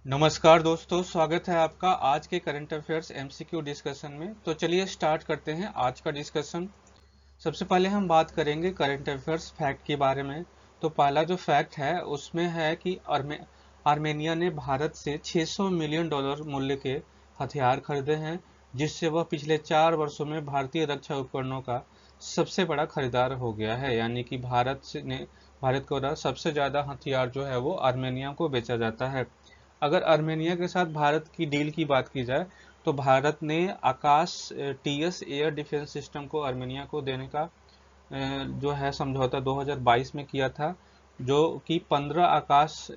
नमस्कार दोस्तों, स्वागत है आपका आज के करंट अफेयर्स एमसीक्यू डिस्कशन में। तो चलिए स्टार्ट करते हैं आज का डिस्कशन। सबसे पहले हम बात करेंगे करंट अफेयर्स फैक्ट के बारे में। तो पहला जो फैक्ट है उसमें है कि आर्मेनिया ने भारत से $600 मिलियन मूल्य के हथियार खरीदे हैं, जिससे वह पिछले 4 वर्षों में भारतीय रक्षा उपकरणों का सबसे बड़ा खरीदार हो गया है। यानी कि भारत को सबसे ज्यादा हथियार जो है वो आर्मेनिया को बेचा जाता है। अगर आर्मेनिया के साथ भारत की डील की बात की जाए तो भारत ने आकाश टीएस एयर डिफेंस सिस्टम को आर्मेनिया को देने का जो है समझौता 2022 में किया था, जो कि 15 आकाश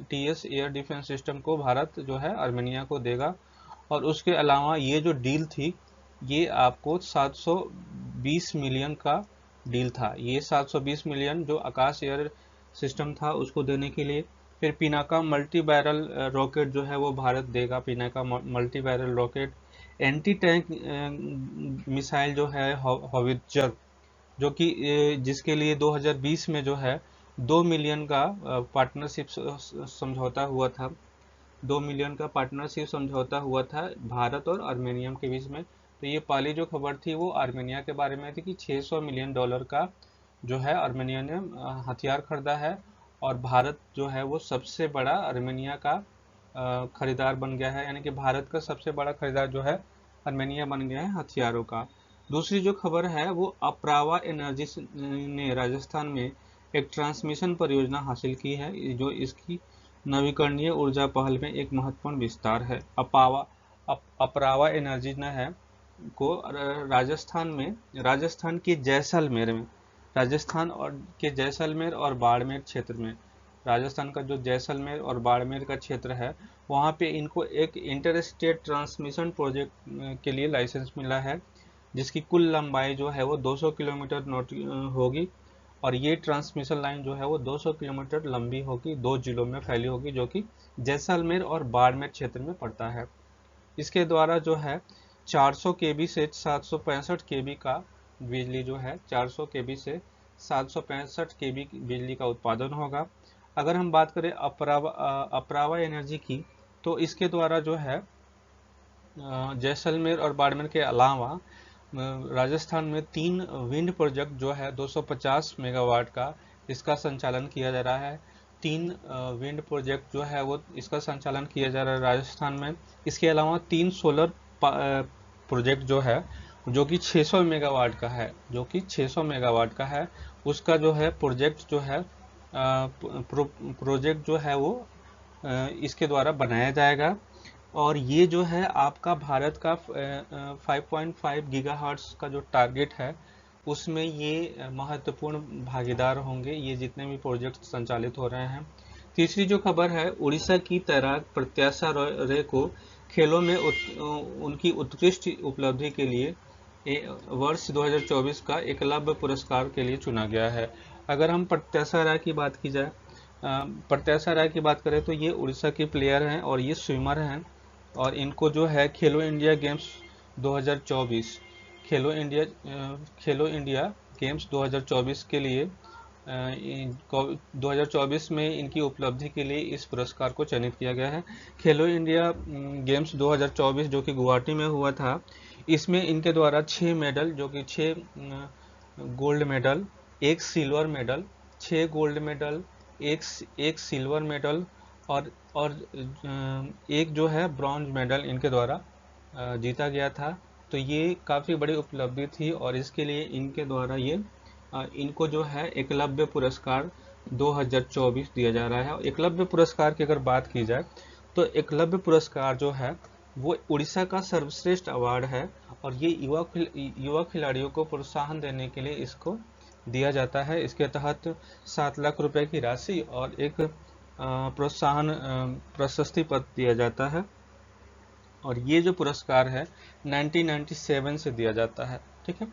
टीएस एयर डिफेंस सिस्टम को भारत जो है आर्मेनिया को देगा। और उसके अलावा ये जो डील थी ये आपको 720 मिलियन का डील था। ये 720 मिलियन जो आकाश एयर सिस्टम था उसको देने के लिए। फिर पिनाका मल्टी बैरल रॉकेट जो है वो भारत देगा। Pinaka multi barrel rocket, anti tank missile जो है हॉवित्जर, जो कि जिसके लिए 2020 में जो है 2 मिलियन का पार्टनरशिप समझौता हुआ था। 2 मिलियन का पार्टनरशिप समझौता हुआ था भारत और आर्मेनियम के बीच में। तो ये पहली जो खबर थी वो आर्मेनिया के बारे में थी कि $600 मिलियन का जो है आर्मेनिया ने हथियार खरीदा है। और भारत जो है वो सबसे बड़ा आर्मेनिया का खरीदार बन गया है। यानी कि भारत का सबसे बड़ा खरीदार जो है आर्मेनिया बन गया है हथियारों का। दूसरी जो खबर है वो अप्रावा एनर्जी ने राजस्थान में एक ट्रांसमिशन परियोजना हासिल की है, जो इसकी नवीकरणीय ऊर्जा पहल में एक महत्वपूर्ण विस्तार है। अप्रावा एनर्जी ने है को राजस्थान के जैसलमेर में, राजस्थान और के जैसलमेर और बाड़मेर क्षेत्र में, राजस्थान का जो जैसलमेर और बाड़मेर का क्षेत्र है वहाँ पे इनको एक इंटर स्टेट ट्रांसमिशन प्रोजेक्ट के लिए लाइसेंस मिला है, जिसकी कुल लंबाई जो है वो 200 किलोमीटर होगी। और ये ट्रांसमिशन लाइन जो है वो 200 किलोमीटर लंबी होगी, 2 जिलों में फैली होगी, जो कि जैसलमेर और बाड़मेर क्षेत्र में पड़ता है। इसके द्वारा जो है 400 केबी से 765 केबी का बिजली जो है 400 केबी से 765 केबी बिजली का उत्पादन होगा। अगर हम बात करें अप्रावा एनर्जी की, तो इसके द्वारा जो है जैसलमेर और बाड़मेर के अलावा राजस्थान में 3 विंड प्रोजेक्ट जो है 250 मेगावाट का इसका संचालन किया जा रहा है। 3 विंड प्रोजेक्ट जो है वो इसका संचालन किया जा रहा है राजस्थान में। इसके अलावा 3 सोलर प्रोजेक्ट जो है जो कि 600 मेगावाट का है, उसका जो है प्रोजेक्ट जो है प्रोजेक्ट जो है वो इसके द्वारा बनाया जाएगा। और ये जो है आपका भारत का 5.5 गीगाहर्ट्ज का जो टारगेट है उसमें ये महत्वपूर्ण भागीदार होंगे, ये जितने भी प्रोजेक्ट संचालित हो रहे हैं। तीसरी जो खबर है, उड़ीसा की तैराक प्रत्याशा रे को खेलों में उनकी उत्कृष्ट उपलब्धि के लिए वर्ष 2024 का एकलव्य पुरस्कार के लिए चुना गया है। अगर हम प्रत्याशा राय की बात की जाए, प्रत्याशा राय की बात करें तो ये उड़ीसा के प्लेयर हैं और ये स्विमर हैं। और इनको जो है खेलो इंडिया गेम्स 2024 खेलो इंडिया गेम्स 2024 के लिए 2024 में इनकी उपलब्धि के लिए इस पुरस्कार को चयनित किया गया है। खेलो इंडिया गेम्स 2024 जो कि गुवाहाटी में हुआ था, इसमें इनके द्वारा 6 मेडल, जो कि 6 gold medal, 1 silver medal, 6 gold medal, एक सिल्वर मेडल और एक जो है ब्रॉन्ज मेडल इनके द्वारा जीता गया था। तो ये काफ़ी बड़ी उपलब्धि थी और इसके लिए इनके द्वारा ये इनको जो है एकलव्य पुरस्कार 2024 दिया जा रहा है। एकलव्य पुरस्कार की अगर बात की जाए तो एकलव्य पुरस्कार जो है वो उड़ीसा का सर्वश्रेष्ठ अवार्ड है और ये युवा खिलाड़ियों को प्रोत्साहन देने के लिए इसको दिया जाता है। इसके तहत 7 लाख रुपए की राशि और एक प्रोत्साहन प्रशस्ति पत्र दिया जाता है। और ये जो पुरस्कार है 1997 से दिया जाता है। ठीक है।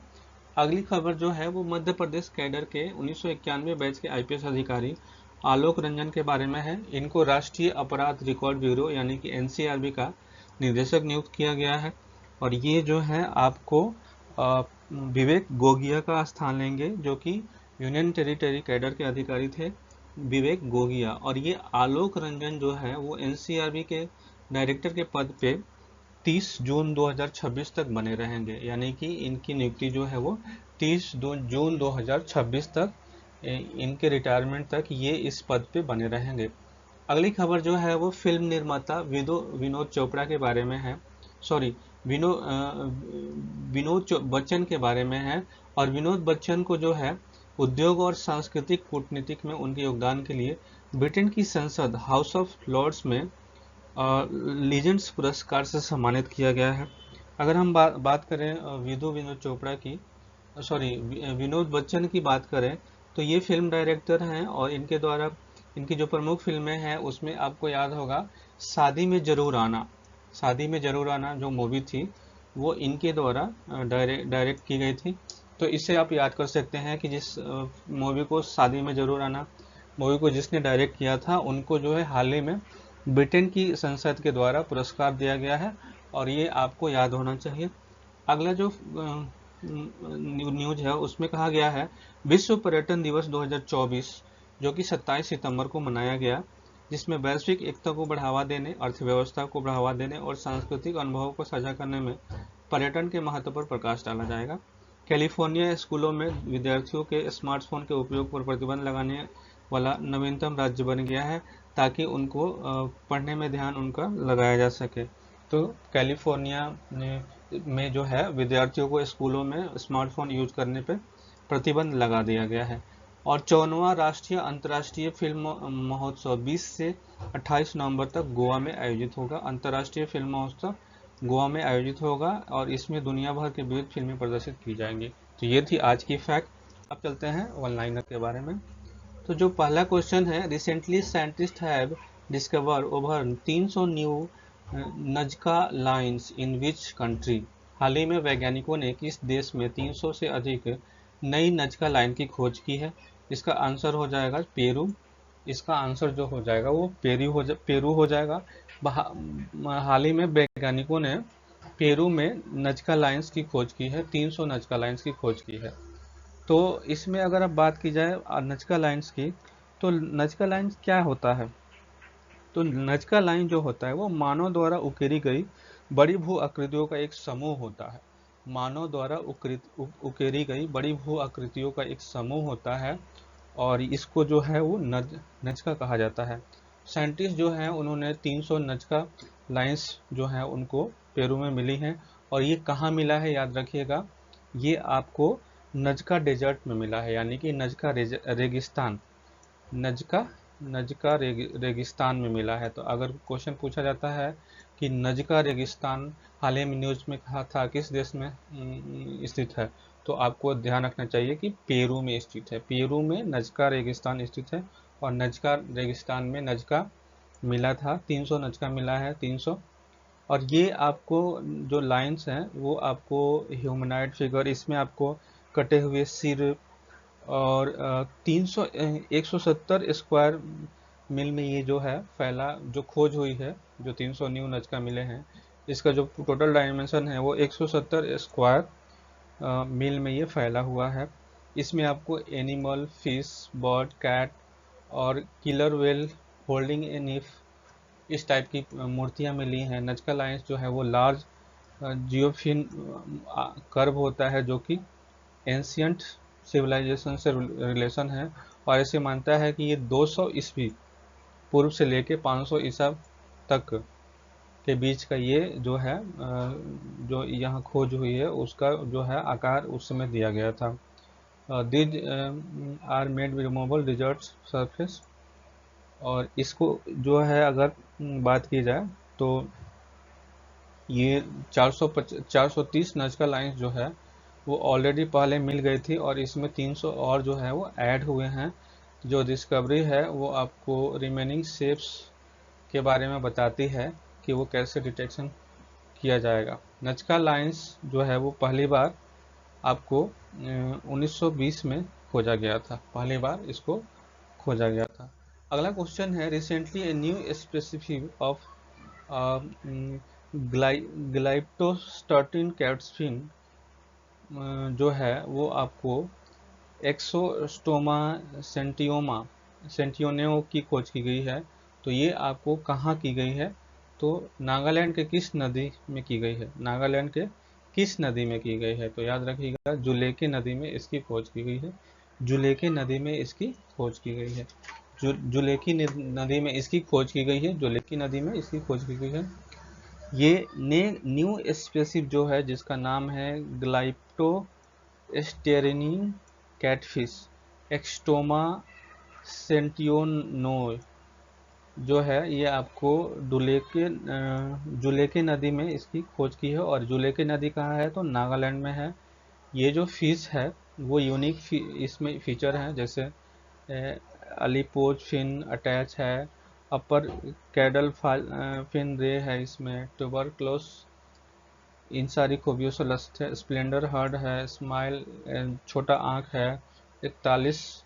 अगली खबर जो है वो मध्य प्रदेश कैडर के 1991 बैच के आईपीएस अधिकारी आलोक रंजन के बारे में है। इनको राष्ट्रीय अपराध रिकॉर्ड ब्यूरो यानी कि एनसीआरबी का निदेशक नियुक्त किया गया है। और ये जो है आपको विवेक गोगिया का स्थान लेंगे, जो कि यूनियन टेरिटरी कैडर के अधिकारी थे। विवेक गोगिया, और ये आलोक रंजन जो है वो एनसीआरबी के डायरेक्टर के पद पे 30 जून 2026 तक बने रहेंगे, यानी कि इनकी नियुक्ति जो है वो 30 जून 2026 तक, इनके रिटायरमेंट तक ये इस पद पे बने रहेंगे। अगली खबर जो है वो फिल्म निर्माता विनोद चोपड़ा के बारे में है, सॉरी विनोद बच्चन के बारे में है। और विनोद बच्चन को जो है उद्योग और सांस्कृतिक कूटनीतिक में उनके योगदान के लिए ब्रिटेन की संसद हाउस ऑफ लॉर्ड्स में लीजेंड्स पुरस्कार से सम्मानित किया गया है। अगर हम बात करें विनोद चोपड़ा की, सॉरी विनोद बच्चन की बात करें, तो ये फिल्म डायरेक्टर हैं और इनके द्वारा इनकी जो प्रमुख फिल्में हैं उसमें आपको याद होगा शादी में जरूर आना, शादी में जरूर आना जो मूवी थी वो इनके द्वारा डायरेक्ट की गई थी। तो इससे आप याद कर सकते हैं कि जिस मूवी को शादी में जरूर आना मूवी को जिसने डायरेक्ट किया था उनको जो है हाल ही में ब्रिटेन की संसद के द्वारा पुरस्कार दिया गया है, और ये आपको याद होना चाहिए। अगला जो न्यूज है उसमें कहा गया है विश्व पर्यटन दिवस 2024 जो कि 27 सितंबर को मनाया गया, जिसमें वैश्विक एकता को बढ़ावा देने, अर्थव्यवस्था को बढ़ावा देने और सांस्कृतिक अनुभवों को साझा करने में पर्यटन के महत्व पर प्रकाश डाला जाएगा। कैलिफोर्निया स्कूलों में विद्यार्थियों के स्मार्टफोन के उपयोग पर प्रतिबंध लगाने वाला नवीनतम राज्य बन गया है ताकि उनको पढ़ने में ध्यान उनका लगाया जा सके। तो कैलिफोर्निया में जो है विद्यार्थियों को स्कूलों में स्मार्टफोन यूज करने पर प्रतिबंध लगा दिया गया है। और 54वां राष्ट्रीय अंतर्राष्ट्रीय फिल्म महोत्सव 20 से 28 नवंबर तक गोवा में आयोजित होगा। अंतर्राष्ट्रीय फिल्म महोत्सव गोवा में आयोजित होगा और इसमें दुनिया भर के विविध फिल्में प्रदर्शित की जाएंगी। तो ये थी आज की फैक्ट। अब चलते हैं वन लाइनर के बारे में। तो जो पहला क्वेश्चन है, recently scientists have discover over 300 new नजका लाइन्स इन विच कंट्री। हाल ही में वैज्ञानिकों ने किस देश में 300 से अधिक नई नजका लाइन की खोज की है? इसका आंसर हो जाएगा पेरू। इसका आंसर जो हो जाएगा वो पेरू हो जाएगा। हाल ही में वैज्ञानिकों ने पेरू में नजका लाइन्स की खोज की है, 300 नजका लाइन्स की खोज की है। तो इसमें अगर अब बात की जाए नजका लाइन्स की, तो नजका लाइन्स क्या होता है? तो नजका लाइन जो होता है वो मानव द्वारा उकेरी गई बड़ी भू आकृतियों का एक समूह होता है। मानव द्वारा उकेरी गई बड़ी भू आकृतियों का एक समूह होता है और इसको जो है वो नजका कहा जाता है। साइंटिस्ट जो हैं उन्होंने 300 नजका लाइन्स जो हैं उनको पेरू में मिली हैं, और ये कहाँ मिला है याद रखिएगा, ये आपको नजका डेजर्ट में मिला है, यानी कि नजका रेगिस्तान, नजका रेगिस्तान में मिला है। तो अगर क्वेश्चन पूछा जाता है कि नजका रेगिस्तान हाल ही में न्यूज में कहा था किस देश में स्थित है, तो आपको ध्यान रखना चाहिए कि पेरू में स्थित है। पेरू में नजका रेगिस्तान स्थित है और नजका रेगिस्तान में नजका मिला था, 300 नजका मिला है, 300। और ये आपको जो लाइंस हैं वो आपको ह्यूमनॉइड फिगर, इसमें आपको कटे हुए सिर और 170 स्क्वायर मील में ये जो है फैला, जो खोज हुई है, जो 300 न्यू नजका मिले हैं, इसका जो टोटल डायमेंशन है वो 170 स्क्वायर मील में ये फैला हुआ है। इसमें आपको एनिमल, फिश, बर्ड, कैट और किलर वेल होल्डिंग ए नीफ, इस टाइप की मूर्तियाँ मिली हैं। नजका लाइन्स जो है वो लार्ज जियोफिन कर्व होता है जो कि एंशियंट सिविलाइजेशन से रिलेशन है, और ऐसे मानता है कि ये 200 ईस्वी पूर्व से लेके 500 ईसा तक के बीच का ये जो है जो यहाँ खोज हुई है उसका जो है आकार उस समय दिया गया था। These are made removable desert surface, और इसको जो है अगर बात की जाए तो ये 430 नजका लाइन्स जो है वो ऑलरेडी पहले मिल गई थी और इसमें 300 और जो है वो ऐड हुए हैं। जो डिस्कवरी है वो आपको रिमेनिंग शेप्स के बारे में बताती है कि वो कैसे डिटेक्शन किया जाएगा। नजका लाइन्स जो है वो पहली बार आपको 1920 में खोजा गया था, पहली बार इसको खोजा गया था। अगला क्वेश्चन है, recently a new specific of ग्लाइप्टोस्टाटिन कैट्सफिन जो है वो आपको एक्सोस्टोमा सेंटियोमा सेंटियोनेओ की खोज की गई है, तो ये आपको कहाँ की गई है, तो नागालैंड के किस नदी में की गई है, नागालैंड के किस नदी में की गई है, तो याद रखिएगा जुलेके नदी में इसकी खोज की गई है, जुलेके नदी में इसकी खोज की गई है, जुलेकी नदी में इसकी खोज की गई है, जुलेकी नदी में इसकी खोज की गई है। ये न्यू स्पेसीज जो है जिसका नाम है ग्लाइप्टो स्टेरिनी कैटफिश एक्सटोमा सेंटियोनोय जो है, ये आपको जुलेके नदी में इसकी खोज की है, और जुलेके नदी कहाँ है, तो नागालैंड में है। ये जो फिश है वो यूनिक इसमें फीचर हैं, जैसे अलीपोज फिन अटैच है, अपर कैडल फिन रे है, इसमें ट्यूबरक्लोस इन सारी खूबियों से लस्त है, स्प्लेंडर हर्ड है, स्माइल छोटा आँख है, 41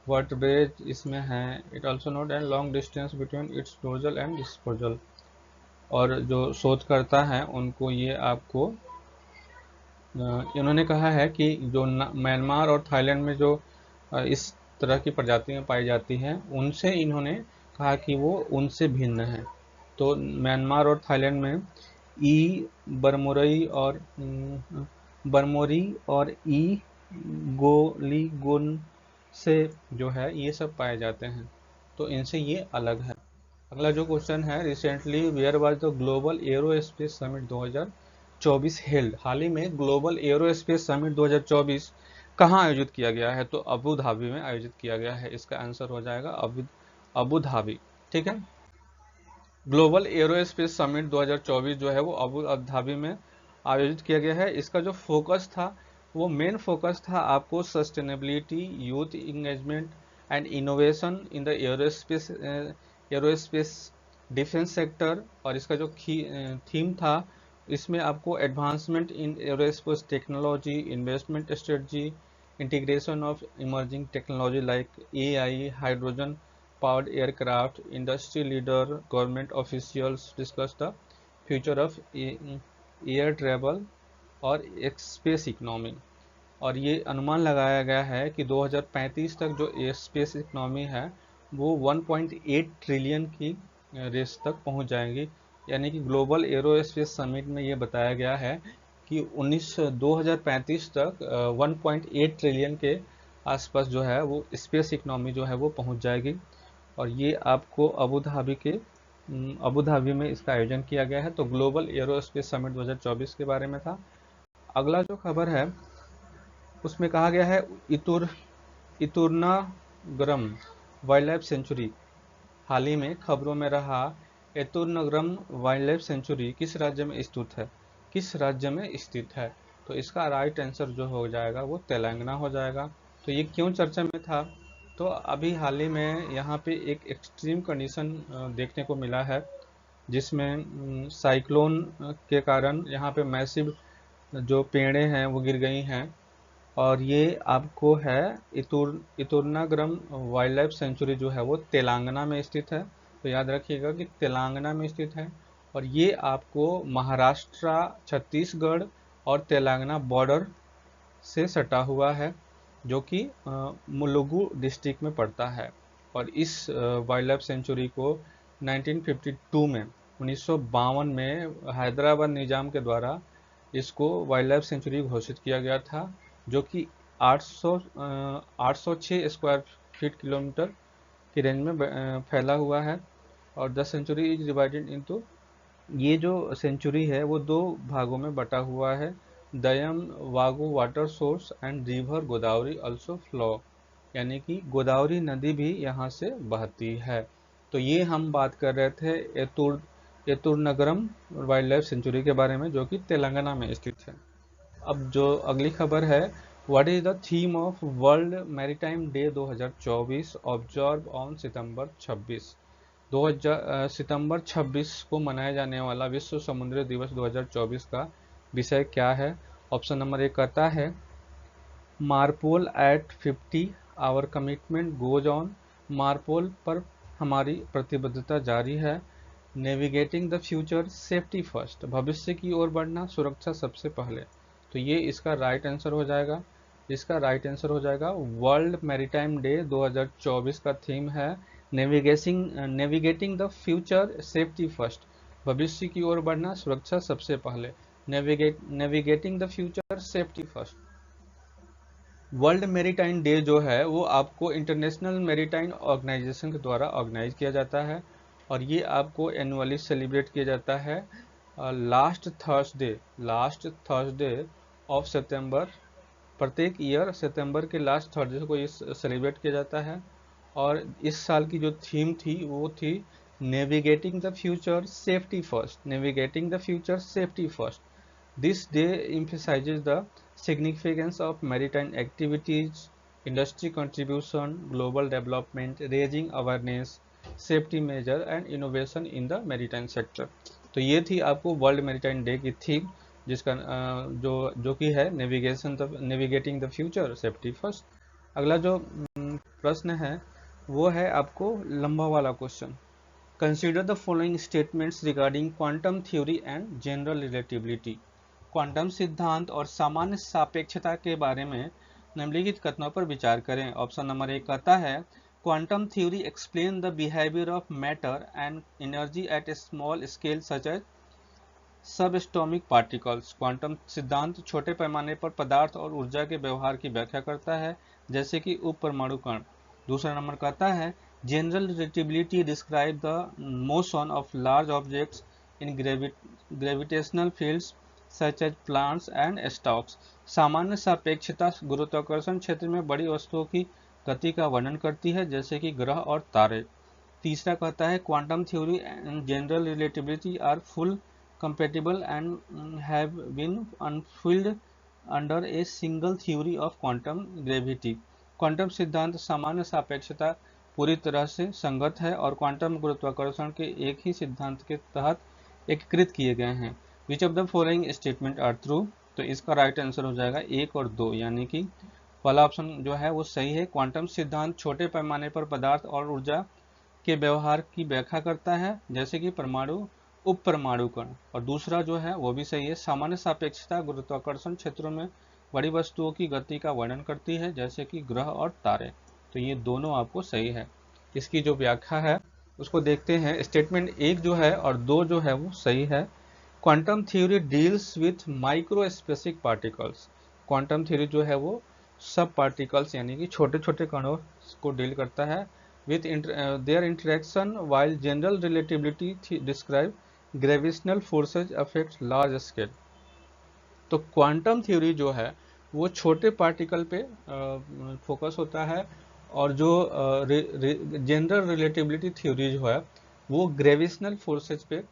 वर्टब्रेज इसमें है। It also note and long distance between its dorsal and disposal. और जो शोधकर्ता हैं उनको ये आपको इन्होंने कहा है कि जो म्यांमार और थाईलैंड में जो इस तरह की प्रजातियां पाई जाती हैं उनसे इन्होंने कहा कि वो उनसे भिन्न है। तो म्यांमार और थाईलैंड में ई बर्मोरी और ई गोलीगुन से जो है ये सब पाए जाते हैं, तो इनसे ये अलग है। अगला जो क्वेश्चन है, recently where was the global aerospace summit 2024 held, हाल ही में ग्लोबल एरोस्पेस समिट 2024 कहाँ आयोजित किया गया है, तो अबू धाबी में आयोजित किया गया है। इसका आंसर हो जाएगा अबू धाबी। ठीक है, ग्लोबल एरोस्पेस समिट 2024 जो है वो अबू धाबी में आयोजित किया गया है। इसका जो फोकस था वो मेन फोकस था आपको sustainability, youth engagement and innovation in the aerospace defence sector. और इसका जो थीम था इसमें आपको advancement in aerospace technology, investment strategy, integration of emerging technology like AI, hydrogen powered aircraft, industry leader, government officials discuss the future of air travel और space economy. और ये अनुमान लगाया गया है कि 2035 तक जो स्पेस इकोनॉमी है वो 1.8 ट्रिलियन की रेस तक पहुंच जाएंगी। यानी कि ग्लोबल एरोस्पेस समिट में ये बताया गया है कि 2035 तक 1.8 ट्रिलियन के आसपास जो है वो स्पेस इकोनॉमी जो है वो पहुंच जाएगी। और ये आपको अबू धाबी में इसका आयोजन किया गया है। तो ग्लोबल एरोस्पेस समिट 2024 के बारे में था। अगला जो खबर है उसमें कहा गया है इतुर्नागरम वाइल्ड लाइफ सेंचुरी, हाल ही में खबरों में रहा इतुर्नागरम वाइल्ड लाइफ सेंचुरी किस राज्य में स्थित है, किस राज्य में स्थित है, तो इसका राइट आंसर जो हो जाएगा वो तेलंगाना हो जाएगा। तो ये क्यों चर्चा में था, तो अभी हाल ही में यहाँ पे एक एक्सट्रीम कंडीशन देखने को मिला है जिसमें साइक्लोन के कारण यहाँ पे मैसिव जो पेड़ें हैं वो गिर गई हैं। और ये आपको है इतुर्नागरम वाइल्ड लाइफ सेंचुरी जो है वो तेलंगाना में स्थित है। तो याद रखिएगा कि तेलंगाना में स्थित है। और ये आपको महाराष्ट्र, छत्तीसगढ़ और तेलंगाना बॉर्डर से सटा हुआ है, जो कि मुलुगु डिस्ट्रिक्ट में पड़ता है। और इस वाइल्ड लाइफ सेंचुरी को 1952 में हैदराबाद निजाम के द्वारा इसको वाइल्ड लाइफ सेंचुरी घोषित किया गया था, जो कि 806 स्क्वायर फीट किलोमीटर की रेंज में फैला हुआ है। और the century is divided into, ये जो सेंचुरी है वो दो भागों में बटा हुआ है। Dayam Vagu water source and river Godavari also flow, यानी कि गोदावरी नदी भी यहाँ से बहती है। तो ये हम बात कर रहे थे एतुर्नगरम वाइल्ड लाइफ सेंचुरी के बारे में, जो कि तेलंगाना में स्थित है। अब जो अगली खबर है, what is the theme of world maritime day 2024 observe on सितंबर 26, सितंबर 26 को मनाया जाने वाला विश्व समुद्री दिवस 2024 का विषय क्या है। ऑप्शन नंबर 1 कहता है MARPOL at 50 our commitment goes on, MARPOL पर हमारी प्रतिबद्धता जारी है। Navigating the future safety first, भविष्य की ओर बढ़ना, सुरक्षा सबसे पहले। तो ये इसका राइट आंसर हो जाएगा। इसका राइट आंसर हो जाएगा वर्ल्ड मैरीटाइम डे 2024 का थीम है navigating the future safety first, भविष्य की ओर बढ़ना, सुरक्षा सबसे पहले। Navigating the future safety first. World maritime day जो है वो आपको इंटरनेशनल मैरीटाइम ऑर्गेनाइजेशन के द्वारा ऑर्गेनाइज किया जाता है और ये आपको एनुअली सेलिब्रेट किया जाता है लास्ट थर्सडे ऑफ सितंबर। प्रत्येक ईयर सितंबर के लास्ट थर्सडे को ये सेलिब्रेट किया जाता है और इस साल की जो थीम थी वो थी navigating the future safety first. Navigating the future safety first. This day emphasizes the significance of maritime activities, industry contribution, global development, raising awareness, safety measure and innovation in the maritime sector। तो ये थी आपको world maritime day की theme, जिसका जो कि है navigating the future safety first. अगला जो प्रश्न है वो है आपको लंबा वाला question. Consider the following statements regarding quantum theory and general relativity. Quantum सिद्धांत और सामान्य सापेक्षता के बारे में निम्नलिखित कथनों पर विचार करें। ऑप्शन नंबर 1 कहता है quantum theory explain the behaviour of matter and energy at a small scale such as subatomic particles. Quantum सिद्धांत छोटे पैमाने पर पदार्थ और ऊर्जा के व्यवहार की व्याख्या करता है, जैसे कि उप परमाणु कण। दूसरा नंबर कहता है general relativity describe the motion of large objects in gravitational fields such as plants and stocks. सामान्य सापेक्षता गुरुत्वाकर्षण क्षेत्र में बड़ी वस्तुओं की गति का वर्णन करती है, जैसे कि ग्रह और तारे। तीसरा कहता है quantum theory and general relativity are full compatible and have been unfilled under a single theory of quantum gravity। Quantum सिद्धांत सामान्य सापेक्षता पूरी तरह से संगत है और क्वांटम गुरुत्वाकर्षण के एक ही सिद्धांत के तहत एकीकृत किए गए हैं। Which of the following statement are true. तो इसका राइट आंसर हो जाएगा 1 और 2, यानी कि पहला ऑप्शन जो है वो सही है। क्वांटम सिद्धांत छोटे पैमाने पर पदार्थ और ऊर्जा के व्यवहार की व्याख्या करता है, जैसे कि परमाणु उप परमाणु कण। और दूसरा जो है वो भी सही है, सामान्य सापेक्षता गुरुत्वाकर्षण क्षेत्रों में बड़ी वस्तुओं की गति का वर्णन करती है, जैसे कि ग्रह और तारे। तो ये दोनों आपको सही है। इसकी जो व्याख्या है उसको देखते हैं। स्टेटमेंट 1 जो है और 2 जो है वो सही है। Quantum theory deals with microscopic particles. Quantum theory जो है वो सब पार्टिकल्स यानी कि छोटे छोटे कणों को डील करता है with their interaction, while general relativity describe gravitational forces affect large scale. तो क्वांटम थ्योरी जो है वो छोटे पार्टिकल पे फोकस होता है और जो जनरल रिलेटिविटी थ्योरी जो है वो ग्रेविटेशनल फोर्सेज पे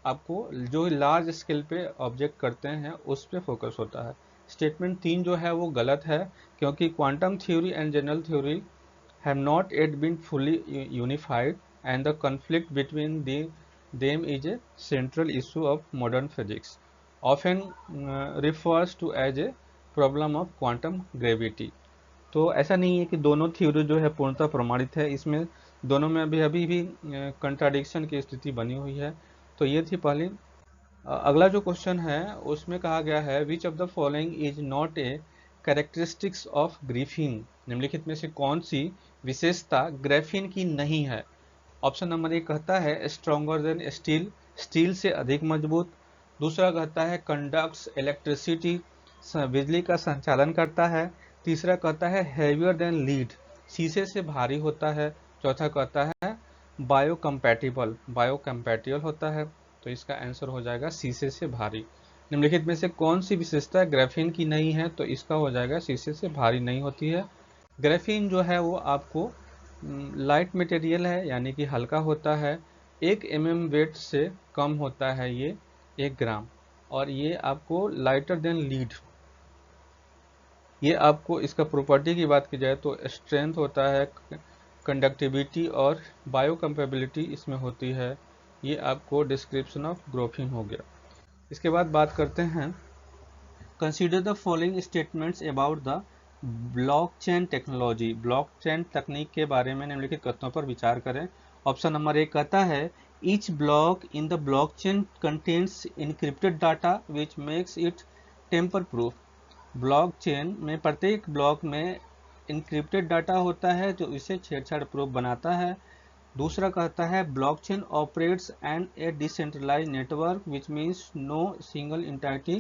आपको जो लार्ज स्केल पे ऑब्जेक्ट करते हैं उस पे फोकस होता है। स्टेटमेंट 3 जो है वो गलत है, क्योंकि quantum theory and general theory have not yet been fully unified and the conflict between them is a central issue of modern physics, often refers to as a problem of quantum gravity। तो ऐसा नहीं है कि दोनों theory जो है पूर्णतः प्रमाणित है, इसमें दोनों में अभी भी कंट्राडिक्शन की स्थिति बनी हुई है। तो ये थी पहली। अगला जो क्वेश्चन है उसमें कहा गया है विच of the following is not a characteristics of Griffin. निम्नलिखित में से कौन सी विशेषता ग्राफीन की नहीं है। ऑप्शन नंबर 1 कहता है स्ट्रॉन्गर देन स्टील, स्टील से अधिक मजबूत। दूसरा कहता है कंडक्ट्स इलेक्ट्रिसिटी, बिजली का संचालन करता है। तीसरा कहता है हैवियर देन लीड, शीशे से भारी होता है। चौथा कहता है बायोकम्पैटिबल होता है। तो इसका आंसर हो जाएगा शीशे से भारी। निम्नलिखित में से कौन सी विशेषता ग्राफीन की नहीं है। तो इसका हो जाएगा शीशे से भारी नहीं होती है। ग्राफीन जो है वो आपको लाइट मटेरियल है, यानी कि हल्का होता है। 1 mm वेट से कम होता है ये 1 ग्राम, और ये आपको लाइटर देन लीड। ये आपको इसका प्रॉपर्टी की बात की जाए तो स्ट्रेंथ होता है, कंडक्टिविटी और बायोकम्पेबिलिटी इसमें होती है। ये आपको डिस्क्रिप्शन ऑफ ग्राफीन हो गया। इसके बाद बात करते हैं consider the following statements about the blockchain technology. Blockchain तकनीक के बारे में निम्नलिखित कथनों पर विचार करें। ऑप्शन नंबर 1 कहता है each block in the blockchain contains encrypted data which makes it tamper proof. Blockchain में प्रत्येक ब्लॉक में इनक्रिप्टेड डाटा होता है जो इसे छेड़छाड़ प्रूफ बनाता है। दूसरा कहता है blockchain operates and a decentralised network which means no single entity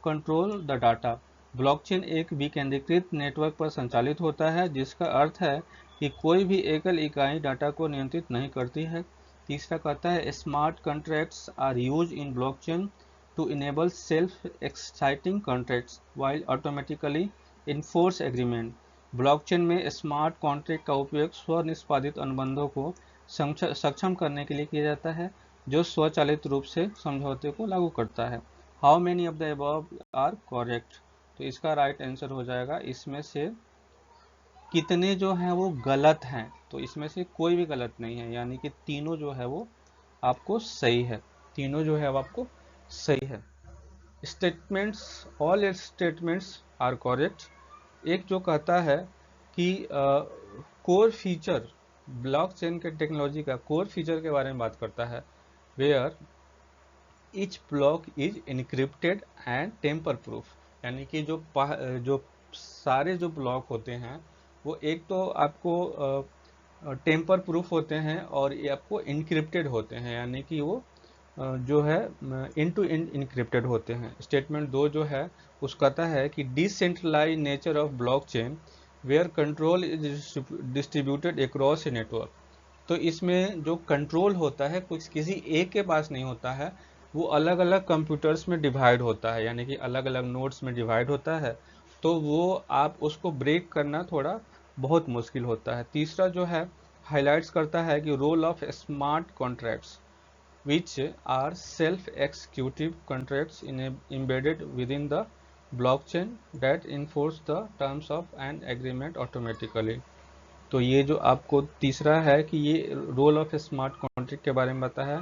control the data. Blockchain एक विकेंद्रीकृत नेटवर्क पर संचालित होता है जिसका अर्थ है कि कोई भी एकल इकाई डाटा को नियंत्रित नहीं करती है। तीसरा कहता है smart contracts are used in blockchain to enable self-exciting contracts while automatically enforce agreement। Blockchain में स्मार्ट कॉन्ट्रैक्ट का उपयोग स्व निष्पादित अनुबंधों को सक्षम करने के लिए किया जाता है जो स्वचालित रूप से समझौते को लागू करता है। How many of the above are correct? तो इसका राइट आंसर हो जाएगा इसमें से कितने जो हैं वो गलत हैं। तो इसमें से कोई भी गलत नहीं है, यानी कि तीनों जो है वो आपको सही है। तीनों जो है वो आपको सही है। Statements, all its statements are correct. एक जो कहता है कि कोर फीचर, ब्लॉकचेन के टेक्नोलॉजी का कोर फीचर के बारे में बात करता है, where each block is encrypted and tamper proof. यानी कि जो सारे जो ब्लॉक होते हैं वो एक तो आपको टेम्पर प्रूफ होते हैं और ये आपको इनक्रिप्टेड होते हैं, यानी कि वो जो है एंड टू एंड इनक्रिप्टेड होते हैं। स्टेटमेंट 2 जो है उस कहता है कि decentralise nature of blockchain where control is distributed across a network. तो इसमें जो कंट्रोल होता है कुछ किसी एक के पास नहीं होता है, वो अलग अलग कंप्यूटर्स में डिवाइड होता है, यानी कि अलग अलग नोड्स में डिवाइड होता है। तो वो आप उसको ब्रेक करना थोड़ा बहुत मुश्किल होता है। तीसरा जो है हाईलाइट्स करता है कि role of smart contracts which are self-executive contracts embedded within the blockchain that enforce the terms of an agreement automatically। तो ये जो आपको तीसरा है कि ये रोल ऑफ स्मार्ट कॉन्ट्रैक्ट के बारे में बताया है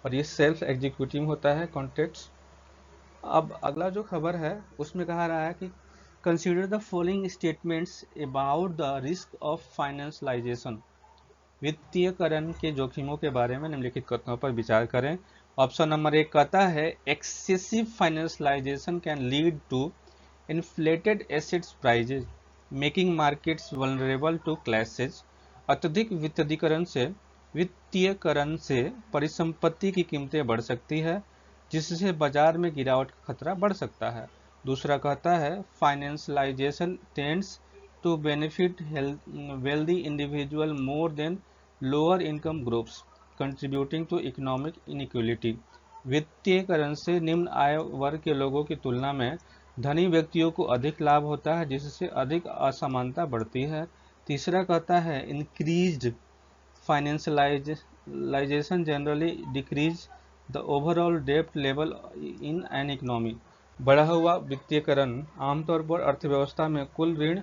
और ये सेल्फ एग्जीक्यूटिव होता है कॉन्ट्रैक्ट्स। अब अगला जो खबर है उसमें कहा रहा है कि consider the following statements about the risk of financialization. वित्तीयकरण के जोखिमों के बारे में निम्नलिखित कथनों पर विचार करें। ऑप्शन नंबर 1 कहता है excessive financialisation can lead to inflated assets prices making markets vulnerable to clashes. अत्यधिक वित्तीयकरण से परिसंपत्ति की कीमतें बढ़ सकती है जिससे बाजार में गिरावट का खतरा बढ़ सकता है। दूसरा कहता है financialisation tends to benefit wealthy individual more than lower income groups, contributing to economic inequality। वित्तीयकरण से निम्न आय वर्ग के लोगों की तुलना में धनी व्यक्तियों को अधिक लाभ होता है जिससे अधिक असमानता बढ़ती है। तीसरा कहता है increased financialisation generally decrease the overall डेब्ट लेवल इन एन इकोनॉमी। बढ़ा हुआ वित्तीयकरण आमतौर पर अर्थव्यवस्था में कुल ऋण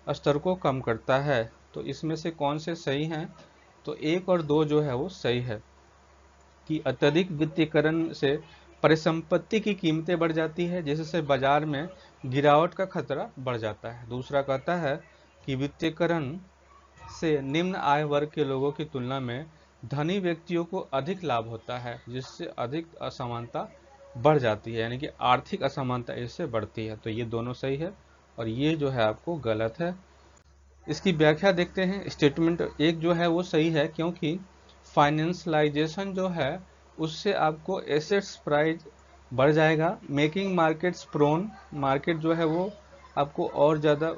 स्तर को कम करता है। तो इसमें से कौन से सही हैं? तो 1 और 2 जो है वो सही है कि अत्यधिक वित्तीयकरण से परिसंपत्ति की कीमतें बढ़ जाती है जिससे बाजार में गिरावट का खतरा बढ़ जाता है। दूसरा कहता है कि वित्तीयकरण से निम्न आय वर्ग के लोगों की तुलना में धनी व्यक्तियों को अधिक लाभ होता है जिससे अधिक असमानता बढ़ जाती है, यानी कि आर्थिक असमानता इससे बढ़ती है। तो ये दोनों सही है और ये जो है आपको गलत है। इसकी व्याख्या देखते हैं। स्टेटमेंट 1 जो है वो सही है क्योंकि फाइनेंशियलाइजेशन जो है उससे आपको एसेट्स प्राइस बढ़ जाएगा, मेकिंग मार्केट्स प्रोन, मार्केट जो है वो आपको और ज़्यादा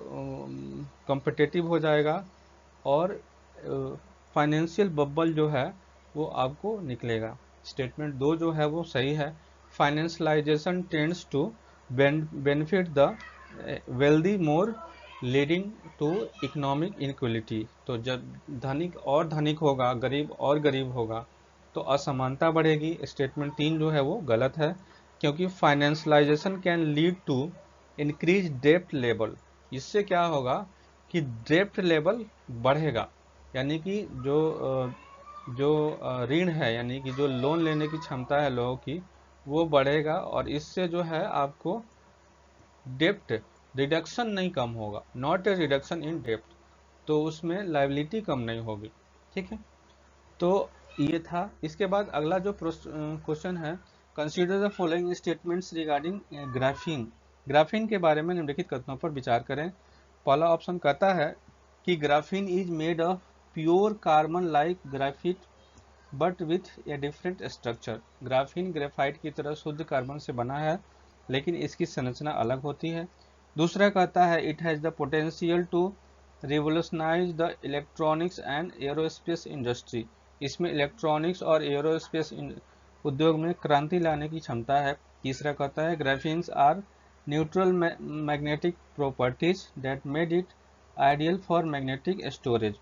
कॉम्पिटिटिव हो जाएगा और फाइनेंशियल बबल जो है वो आपको निकलेगा। स्टेटमेंट 2 जो है वो सही है। Financialisation tends to benefit the wealthy more leading to economic inequality. तो जब धनिक और धनिक होगा, गरीब और गरीब होगा तो असमानता बढ़ेगी। स्टेटमेंट 3 जो है वो गलत है क्योंकि financialisation can lead to increase डेप्ट लेवल। इससे क्या होगा कि डेप्ट लेवल बढ़ेगा, यानी कि जो ऋण है, यानी कि जो लोन लेने की क्षमता है लोगों की वो बढ़ेगा और इससे जो है आपको डेप्ट रिडक्शन नहीं कम होगा, नॉट ए रिडक्शन इन डेप्ट, तो उसमें लायबिलिटी कम नहीं होगी। ठीक है, तो ये था। इसके बाद अगला जो क्वेश्चन है, consider the following statements regarding graphene graphene के बारे में निम्नलिखित कथनों पर विचार करें। पहला ऑप्शन कहता है कि graphene is made of pure carbon like graphite but with a different structure. Graphene graphite की तरह शुद्ध कार्बन से बना है, लेकिन इसकी संरचना अलग होती है। दूसरा कहता है it has the potential to revolutionise the electronics and aerospace industry. इसमें इलेक्ट्रॉनिक्स और एरोस्पेस उद्योग में क्रांति लाने की क्षमता है। तीसरा कहता है graphenes are neutral magnetic properties that made it ideal for magnetic storage.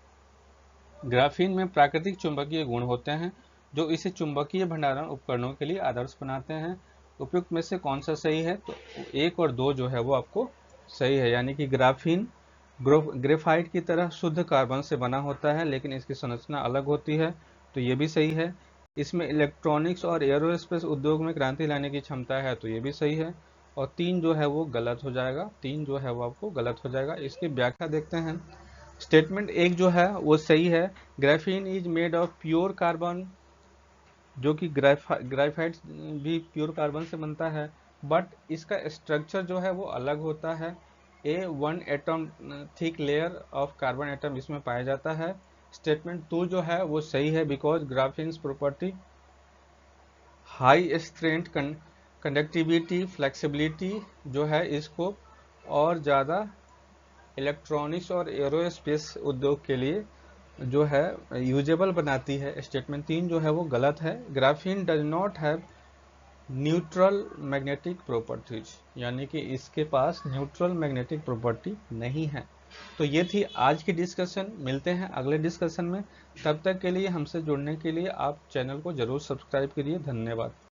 Graphene में प्राकृतिक चुंबकीय गुण होते हैं जो इसे चुंबकीय भंडारण उपकरणों के लिए आदर्श बनाते हैं। उपयुक्त में से कौन सा सही है? तो 1 और 2 जो है वो आपको सही है, यानी कि ग्राफीन ग्रेफाइट की तरह शुद्ध कार्बन से बना होता है, लेकिन इसकी संरचना अलग होती है, तो ये भी सही है। इसमें इलेक्ट्रॉनिक्स और एरोस्पेस उद्योग में क्रांति लाने की क्षमता है, तो ये भी सही है। और 3 जो है वो गलत हो जाएगा, 3 जो है वो आपको गलत हो जाएगा। इसकी व्याख्या देखते हैं। स्टेटमेंट 1 जो है वो सही है। Graphene is made of pure carbon, जो कि ग्राफाइट भी प्योर कार्बन से बनता है, बट इसका स्ट्रक्चर जो है वो अलग होता है। ए 1 atom thick layer of carbon atom इसमें पाया जाता है। स्टेटमेंट 2 जो है वो सही है, because graphenes property high strength conductivity flexibility जो है इसको और ज़्यादा इलेक्ट्रॉनिक्स और एरोस्पेस उद्योग के लिए जो है यूजेबल बनाती है। स्टेटमेंट 3 जो है वो गलत है। Graphene does not have neutral magnetic properties, यानी कि इसके पास न्यूट्रल मैग्नेटिक प्रॉपर्टी नहीं है। तो ये थी आज की डिस्कशन। मिलते हैं अगले डिस्कशन में। तब तक के लिए हमसे जुड़ने के लिए आप चैनल को जरूर सब्सक्राइब करिए। धन्यवाद।